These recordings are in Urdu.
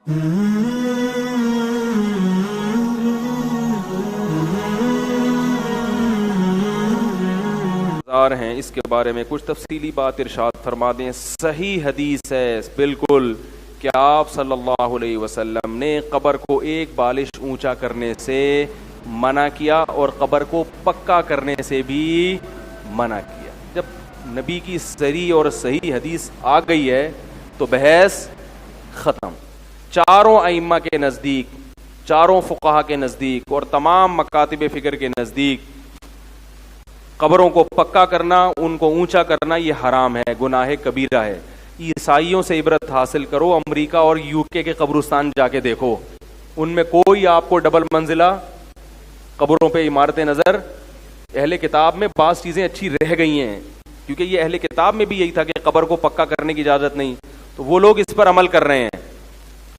ہیں اس کے بارے میں کچھ تفصیلی بات ارشاد فرما دیں. صحیح حدیث ہے بالکل کہ آپ صلی اللہ علیہ وسلم نے قبر کو ایک بالش اونچا کرنے سے منع کیا اور قبر کو پکا کرنے سے بھی منع کیا. جب نبی کی صریح اور صحیح حدیث آ گئی ہے تو بحث ختم. چاروں ائمہ کے نزدیک، چاروں فقہا کے نزدیک اور تمام مکاتب فکر کے نزدیک قبروں کو پکا کرنا، ان کو اونچا کرنا یہ حرام ہے، گناہ کبیرہ ہے. عیسائیوں سے عبرت حاصل کرو، امریکہ اور یو کے قبرستان جا کے دیکھو، ان میں کوئی آپ کو ڈبل منزلہ قبروں پہ عمارتیں نظر. اہل کتاب میں بعض چیزیں اچھی رہ گئی ہیں کیونکہ یہ اہل کتاب میں بھی یہی تھا کہ قبر کو پکا کرنے کی اجازت نہیں، تو وہ لوگ اس پر عمل کر رہے ہیں.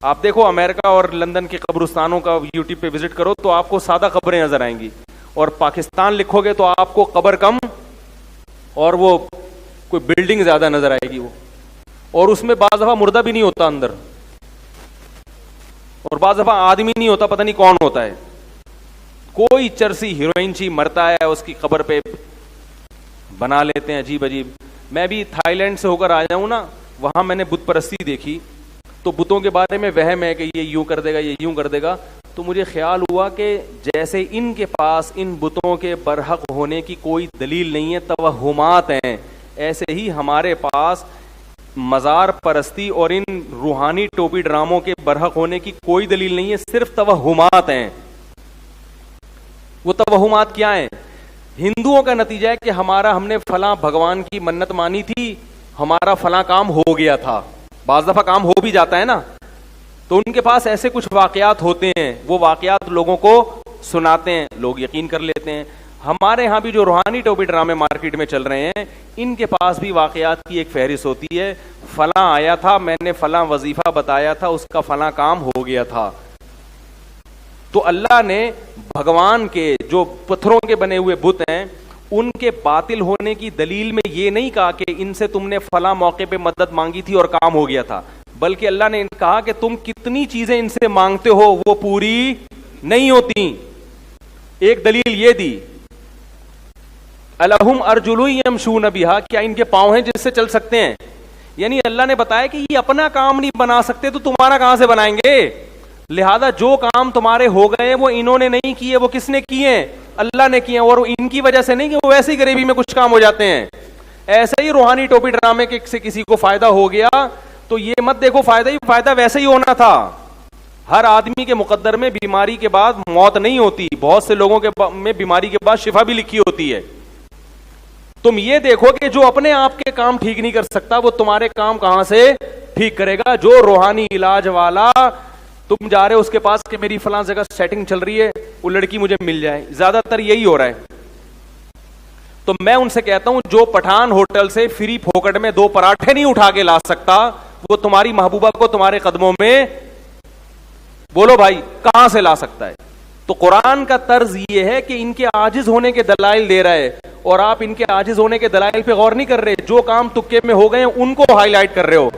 آپ دیکھو امریکہ اور لندن کے قبرستانوں کا یوٹیوب پہ وزٹ کرو تو آپ کو سادہ قبریں نظر آئیں گی، اور پاکستان لکھو گے تو آپ کو قبر کم اور وہ کوئی بلڈنگ زیادہ نظر آئے گی وہ، اور اس میں بعض دفعہ مردہ بھی نہیں ہوتا اندر، اور بعض دفعہ آدمی نہیں ہوتا، پتہ نہیں کون ہوتا ہے. کوئی چرسی ہیروئن چی مرتا ہے اس کی قبر پہ بنا لیتے ہیں عجیب عجیب. میں بھی تھائی لینڈ سے ہو کر آیا ہوں نا، وہاں میں نے بت پرستی دیکھی تو بتوں کے بارے میں وہم ہے کہ یہ یوں کر دے گا، یہ یوں کر دے گا. تو مجھے خیال ہوا کہ جیسے ان کے پاس ان بتوں کے برحق ہونے کی کوئی دلیل نہیں ہے، توہمات ہیں، ایسے ہی ہمارے پاس مزار پرستی اور ان روحانی ٹوپی ڈراموں کے برحق ہونے کی کوئی دلیل نہیں ہے، صرف توہمات ہیں. وہ توہمات کیا ہیں؟ ہندوؤں کا نتیجہ ہے کہ ہم نے فلاں بھگوان کی منت مانی تھی، ہمارا فلاں کام ہو گیا تھا. بعض دفعہ کام ہو بھی جاتا ہے نا، تو ان کے پاس ایسے کچھ واقعات ہوتے ہیں، وہ واقعات لوگوں کو سناتے ہیں، لوگ یقین کر لیتے ہیں. ہمارے ہاں بھی جو روحانی ٹوپی ڈرامے مارکیٹ میں چل رہے ہیں، ان کے پاس بھی واقعات کی ایک فہرست ہوتی ہے. فلاں آیا تھا، میں نے فلاں وظیفہ بتایا تھا، اس کا فلاں کام ہو گیا تھا. تو اللہ نے بھگوان کے جو پتھروں کے بنے ہوئے بت ہیں ان کے باطل ہونے کی دلیل میں یہ نہیں کہا کہ ان سے تم نے فلاں موقع پہ مدد مانگی تھی اور کام ہو گیا تھا، بلکہ اللہ نے کہا کہ تم کتنی چیزیں ان سے مانگتے ہو وہ پوری نہیں ہوتی. ایک دلیل یہ دی، الہم ارجل یمشون بہا، کیا ان کے پاؤں ہیں جس سے چل سکتے ہیں؟ یعنی اللہ نے بتایا کہ یہ اپنا کام نہیں بنا سکتے تو تمہارا کہاں سے بنائیں گے؟ لہذا جو کام تمہارے ہو گئے وہ انہوں نے نہیں کیے، وہ کس نے کیے ہیں؟ اللہ نے کیے، اور ان کی وجہ سے نہیں کہ وہ ویسے ہی غریبی میں کچھ کام ہو جاتے ہیں. ایسے ہی روحانی ٹوپی ڈرامے سے کسی کو فائدہ ہو گیا تو یہ مت دیکھو فائدہ ویسے ہی ہونا تھا. ہر آدمی کے مقدر میں بیماری کے بعد موت نہیں ہوتی، بہت سے لوگوں کے میں بیماری کے بعد شفا بھی لکھی ہوتی ہے. تم یہ دیکھو کہ جو اپنے آپ کے کام ٹھیک نہیں کر سکتا وہ تمہارے کام کہاں سے ٹھیک کرے گا؟ جو روحانی علاج والا، تم جا رہے ہو اس کے پاس کہ میری فلاں جگہ سیٹنگ چل رہی ہے، وہ لڑکی مجھے مل جائے، زیادہ تر یہی ہو رہا ہے. تو میں ان سے کہتا ہوں جو پٹھان ہوٹل سے فری پھوکٹ میں 2 پراٹھے نہیں اٹھا کے لا سکتا وہ تمہاری محبوبہ کو تمہارے قدموں میں، بولو بھائی، کہاں سے لا سکتا ہے؟ تو قرآن کا طرز یہ ہے کہ ان کے عاجز ہونے کے دلائل دے رہا ہے، اور آپ ان کے عاجز ہونے کے دلائل پہ غور نہیں کر رہے. جو کام تکے میں ہو گئے ہیں ان کو ہائی لائٹ کر رہے ہو.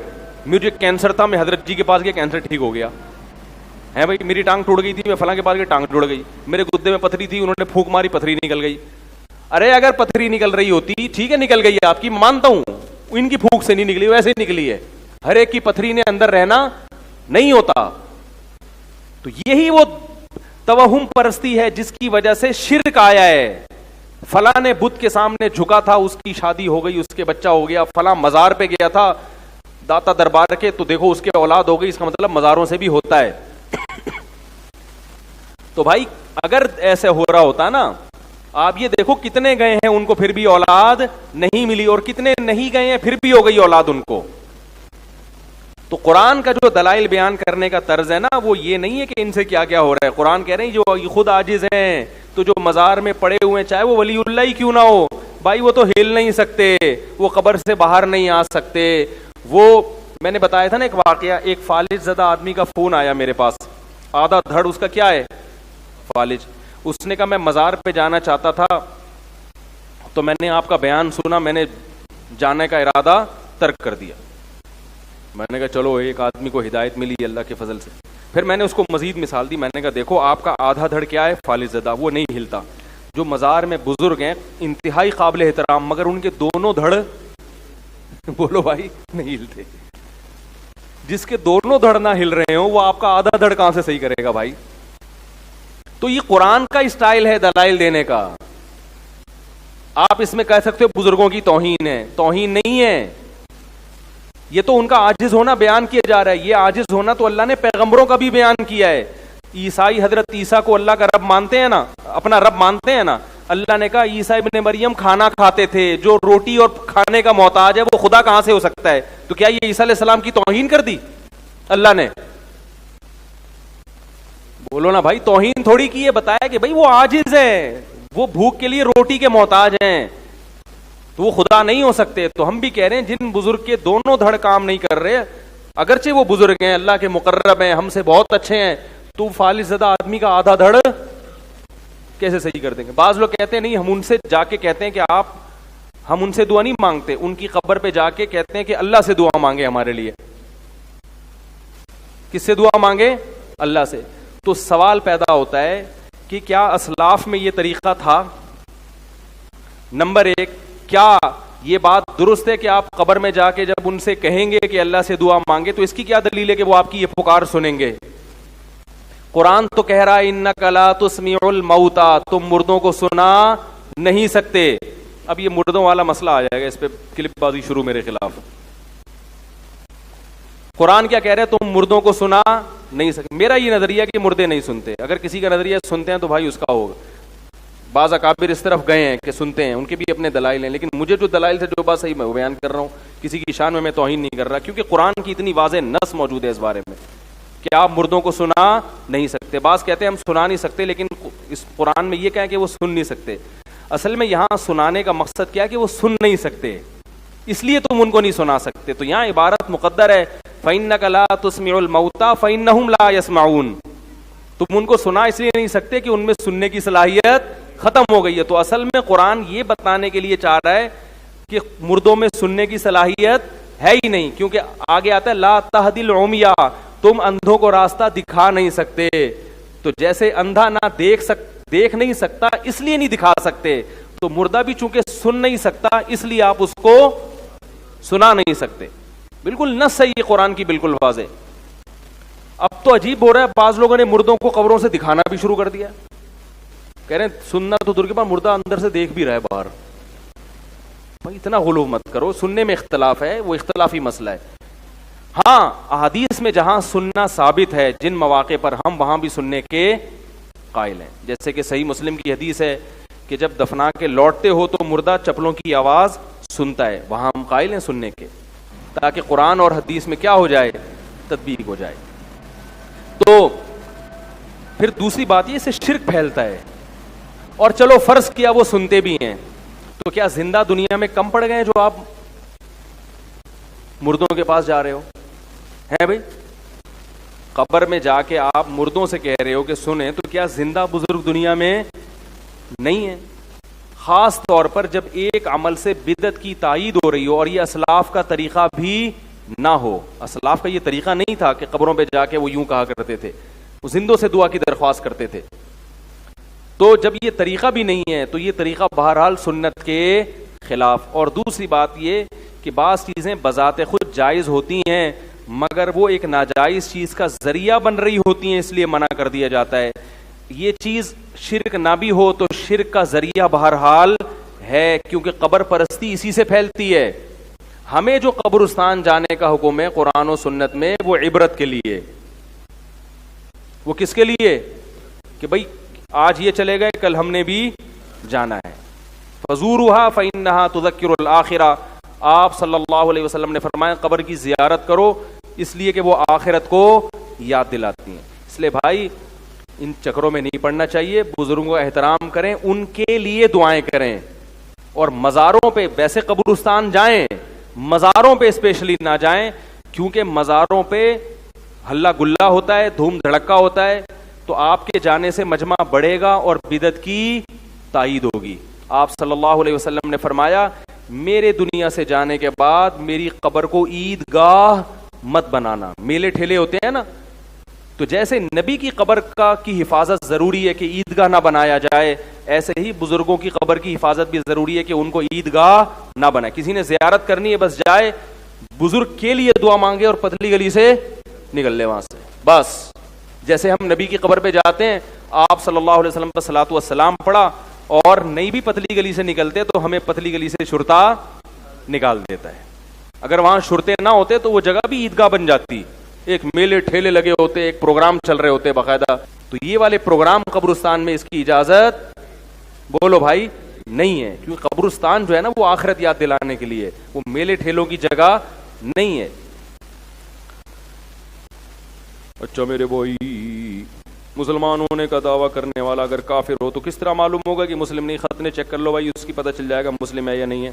مجھے کینسر تھا، میں حضرت جی کے پاس گیا، کینسر ٹھیک ہو گیا ہے. بھائی میری ٹانگ ٹوٹ گئی تھی، میں فلاں کے پاس گیا، ٹانگ ٹوٹ گئی. میرے گدے میں پتھری تھی، انہوں نے پھونک ماری، پتھری نکل گئی. ارے اگر پتھری نکل رہی ہوتی ٹھیک ہے، نکل گئی آپ کی، مانتا ہوں، ان کی پھونک سے نہیں نکلی، ویسے ہی نکلی ہے. ہر ایک کی پتھری نے اندر رہنا نہیں ہوتا. تو یہی وہ توہم پرستی ہے جس کی وجہ سے شرک آیا ہے. فلاں نے بت کے سامنے جھکا تھا، اس کی شادی ہو گئی، اس کے بچہ ہو گیا. فلاں مزار پہ گیا تھا داتا دربار کے، تو دیکھو اس کے اولاد ہو گئی. اس کا مطلب مزاروں سے بھی ہوتا ہے. تو بھائی اگر ایسے ہو رہا ہوتا نا، آپ یہ دیکھو کتنے گئے ہیں ان کو پھر بھی اولاد نہیں ملی، اور کتنے نہیں گئے ہیں پھر بھی ہو گئی اولاد ان کو. تو قرآن کا جو دلائل بیان کرنے کا طرز ہے نا، وہ یہ نہیں ہے کہ ان سے کیا کیا ہو رہا ہے. قرآن کہہ رہے ہیں جو خود عاجز ہیں، تو جو مزار میں پڑے ہوئے ہیں، چاہے وہ ولی اللہ ہی کیوں نہ ہو، بھائی وہ تو ہل نہیں سکتے، وہ قبر سے باہر نہیں آ سکتے. وہ میں نے بتایا تھا نا ایک واقعہ، ایک فالج زدہ آدمی کا فون آیا میرے پاس، آدھا دھڑ اس کا کیا ہے؟ فالج. اس نے کہا میں مزار پہ جانا چاہتا تھا، تو میں نے آپ کا بیان سنا، میں نے جانے کا ارادہ ترک کر دیا. میں نے کہا چلو ایک آدمی کو ہدایت ملی اللہ کے فضل سے. پھر میں نے اس کو مزید مثال دی. میں نے کہا دیکھو آپ کا آدھا دھڑ کیا ہے؟ فالج زدہ, وہ نہیں ہلتا. جو مزار میں بزرگ ہیں انتہائی قابل احترام, مگر ان کے دونوں دھڑ بولو بھائی نہیں ہلتے. جس کے دونوں دھڑ نہ ہل رہے ہوں وہ آپ کا آدھا دھڑ کہاں سے صحیح کرے گا بھائی؟ تو یہ قرآن کا اسٹائل ہے دلائل دینے کا. آپ اس میں کہہ سکتے ہو بزرگوں کی توہین ہے, توہین نہیں ہے. یہ تو ان کا عاجز ہونا بیان کیا جا رہا ہے. یہ عاجز ہونا تو اللہ نے پیغمبروں کا بھی بیان کیا ہے. عیسائی حضرت عیسیٰ کو اللہ کا رب مانتے ہیں نا, اپنا رب مانتے ہیں نا. اللہ نے کہا عیسیٰ ابن مریم کھانا کھاتے تھے, جو روٹی اور کھانے کا محتاج ہے وہ خدا کہاں سے ہو سکتا ہے؟ تو کیا یہ عیسیٰ علیہ السلام کی توہین کر دی اللہ نے؟ بولو نا بھائی, توہین تھوڑی کی ہے. بتایا کہ بھائی وہ عاجز ہے, وہ بھوک کے لیے روٹی کے محتاج ہیں, تو وہ خدا نہیں ہو سکتے. تو ہم بھی کہہ رہے ہیں جن بزرگ کے دونوں دھڑ کام نہیں کر رہے, اگرچہ وہ بزرگ ہیں, اللہ کے مقرب ہیں, ہم سے بہت اچھے ہیں, تو فالج زدہ آدمی کا آدھا دھڑ کیسے صحیح کر دیں گے؟ بعض لوگ کہتے ہیں نہیں, ہم ان سے جا کے کہتے ہیں کہ ہم ان سے دعا نہیں مانگتے, ان کی قبر پہ جا کے کہتے ہیں کہ اللہ سے دعا مانگے ہمارے لیے. کس سے دعا مانگے؟ اللہ سے. تو سوال پیدا ہوتا ہے کہ کیا اسلاف میں یہ طریقہ تھا؟ نمبر ایک, کیا یہ بات درست ہے کہ آپ قبر میں جا کے جب ان سے کہیں گے کہ اللہ سے دعا مانگے تو اس کی کیا دلیل ہے کہ وہ آپ کی یہ پکار سنیں گے؟ قرآن تو کہہ رہا ہے انک لا تسمع الموتى, تم مردوں کو سنا نہیں سکتے. اب یہ مردوں والا مسئلہ آ جائے گا, اس پہ کلپ بازی شروع میرے خلاف. قرآن کیا کہہ رہے ہیں؟ تم مردوں کو سنا نہیں سکتے. میرا یہ نظریہ کہ مردے نہیں سنتے. اگر کسی کا نظریہ سنتے ہیں تو بھائی اس کا ہوگا. بعض اکابر اس طرف گئے ہیں کہ سنتے ہیں, ان کے بھی اپنے دلائل ہیں, لیکن مجھے جو دلائل سے جو بات صحیح میں وہ بیان کر رہا ہوں. کسی کی شان میں توہین نہیں کر رہا, کیونکہ قرآن کی اتنی واضح نص موجود ہے اس بارے میں کہ آپ مردوں کو سنا نہیں سکتے. بعض کہتے ہیں ہم سنا نہیں سکتے, لیکن اس قرآن میں یہ کہا کہ وہ سن نہیں سکتے. اصل میں یہاں سنانے کا مقصد کیا ہے کہ وہ سن نہیں سکتے, اس لیے تم ان کو نہیں سنا سکتے. تو یہاں عبارت مقدر ہے فَإِنَّكَ لَا تُسْمِعُ الْمَوْتَى فَإِنَّهُمْ لَا يَسْمَعُونَ. تم ان کو سنا اس لیے نہیں سکتے کہ ان میں سننے کی صلاحیت ختم ہو گئی ہے. تو اصل میں قرآن یہ بتانے کے لیے چاہ رہا ہے کہ مردوں میں سننے کی صلاحیت ہے ہی نہیں, کیونکہ آگے آتا ہے لا تہدی العمیٰ, تم اندھوں کو راستہ دکھا نہیں سکتے. تو جیسے اندھا نہ دیکھ نہیں سکتا اس لیے نہیں دکھا سکتے, تو مردہ بھی چونکہ سن نہیں سکتا اس لیے آپ اس کو سنا نہیں سکتے. بالکل نص ہے یہ قرآن کی, بالکل واضح. اب تو عجیب ہو رہا ہے, بعض لوگوں نے مردوں کو قبروں سے دکھانا بھی شروع کر دیا. کہہ رہے ہیں سننا تو دور کے بعد مردہ اندر سے دیکھ بھی رہا ہے باہر. بھائی اتنا غلو مت کرو, سننے میں اختلاف ہے, وہ اختلافی مسئلہ ہے. ہاں احادیث میں جہاں سننا ثابت ہے جن مواقع پر, ہم وہاں بھی سننے کے قائل ہیں. جیسے کہ صحیح مسلم کی حدیث ہے کہ جب دفنا کے لوٹتے ہو تو مردہ چپلوں کی آواز سنتا ہے, وہاں ہم قائل ہیں سننے کے, تاکہ قرآن اور حدیث میں کیا ہو جائے, تطبیق ہو جائے. تو پھر دوسری بات یہ, اس سے شرک پھیلتا ہے. اور چلو فرض کیا وہ سنتے بھی ہیں, تو کیا زندہ دنیا میں کم پڑ گئے جو آپ مردوں کے پاس جا رہے ہو؟ ہیں بھائی, قبر میں جا کے آپ مردوں سے کہہ رہے ہو کہ سنیں, تو کیا زندہ بزرگ دنیا میں نہیں ہے؟ خاص طور پر جب ایک عمل سے بدعت کی تائید ہو رہی ہو اور یہ اسلاف کا طریقہ بھی نہ ہو. اسلاف کا یہ طریقہ نہیں تھا کہ قبروں پہ جا کے وہ یوں کہا کرتے تھے, وہ زندوں سے دعا کی درخواست کرتے تھے. تو جب یہ طریقہ بھی نہیں ہے تو یہ طریقہ بہرحال سنت کے خلاف. اور دوسری بات یہ کہ بعض چیزیں بذات خود جائز ہوتی ہیں مگر وہ ایک ناجائز چیز کا ذریعہ بن رہی ہوتی ہیں, اس لیے منع کر دیا جاتا ہے. یہ چیز شرک نہ بھی ہو تو شرک کا ذریعہ بہرحال ہے, کیونکہ قبر پرستی اسی سے پھیلتی ہے. ہمیں جو قبرستان جانے کا حکم ہے قرآن و سنت میں, وہ عبرت کے لیے. وہ کس کے لیے؟ کہ بھائی آج یہ چلے گئے, کل ہم نے بھی جانا ہے. فزورها فإنها تذکر الآخرہ. آپ صلی اللہ علیہ وسلم نے فرمایا قبر کی زیارت کرو, اس لیے کہ وہ آخرت کو یاد دلاتی ہیں. اس لیے بھائی ان چکروں میں نہیں پڑنا چاہیے, بزرگوں کا احترام کریں, ان کے لیے دعائیں کریں. اور مزاروں پہ, ویسے قبرستان جائیں, مزاروں پہ اسپیشلی نہ جائیں, کیونکہ مزاروں پہ ہلہ گلہ ہوتا ہے, دھوم دھڑکا ہوتا ہے, تو آپ کے جانے سے مجمع بڑھے گا اور بدعت کی تائید ہوگی. آپ صلی اللہ علیہ وسلم نے فرمایا میرے دنیا سے جانے کے بعد میری قبر کو عید گاہ مت بنانا. میلے ٹھیلے ہوتے ہیں نا, تو جیسے نبی کی قبر کی حفاظت ضروری ہے کہ عیدگاہ نہ بنایا جائے, ایسے ہی بزرگوں کی قبر کی حفاظت بھی ضروری ہے کہ ان کو عیدگاہ نہ بنائے. کسی نے زیارت کرنی ہے بس جائے, بزرگ کے لیے دعا مانگے اور پتلی گلی سے نکل لے وہاں سے بس. جیسے ہم نبی کی قبر پہ جاتے ہیں, آپ صلی اللہ علیہ وسلم پر صلاۃ والسلام پڑھا اور نہیں بھی پتلی گلی سے نکلتے تو ہمیں پتلی گلی سے شرطا نکال دیتا ہے. اگر وہاں شرطے نہ ہوتے تو وہ جگہ بھی عیدگاہ بن جاتی. ایک میلے ٹھیلے لگے ہوتے, ایک پروگرام چل رہے ہوتے باقاعدہ, تو یہ والے پروگرام قبرستان میں اس کی اجازت بولو بھائی نہیں ہے, کیونکہ قبرستان جو ہے نا وہ آخرت یاد دلانے کے لیے, وہ میلے ٹھیلوں کی جگہ نہیں ہے. اچھا میرے بھائی, مسلمان ہونے کا دعویٰ کرنے والا اگر کافر ہو تو کس طرح معلوم ہوگا کہ مسلم نہیں؟ ختنے چیک کر لو بھائی, اس کی پتہ چل جائے گا مسلم ہے یا نہیں ہے.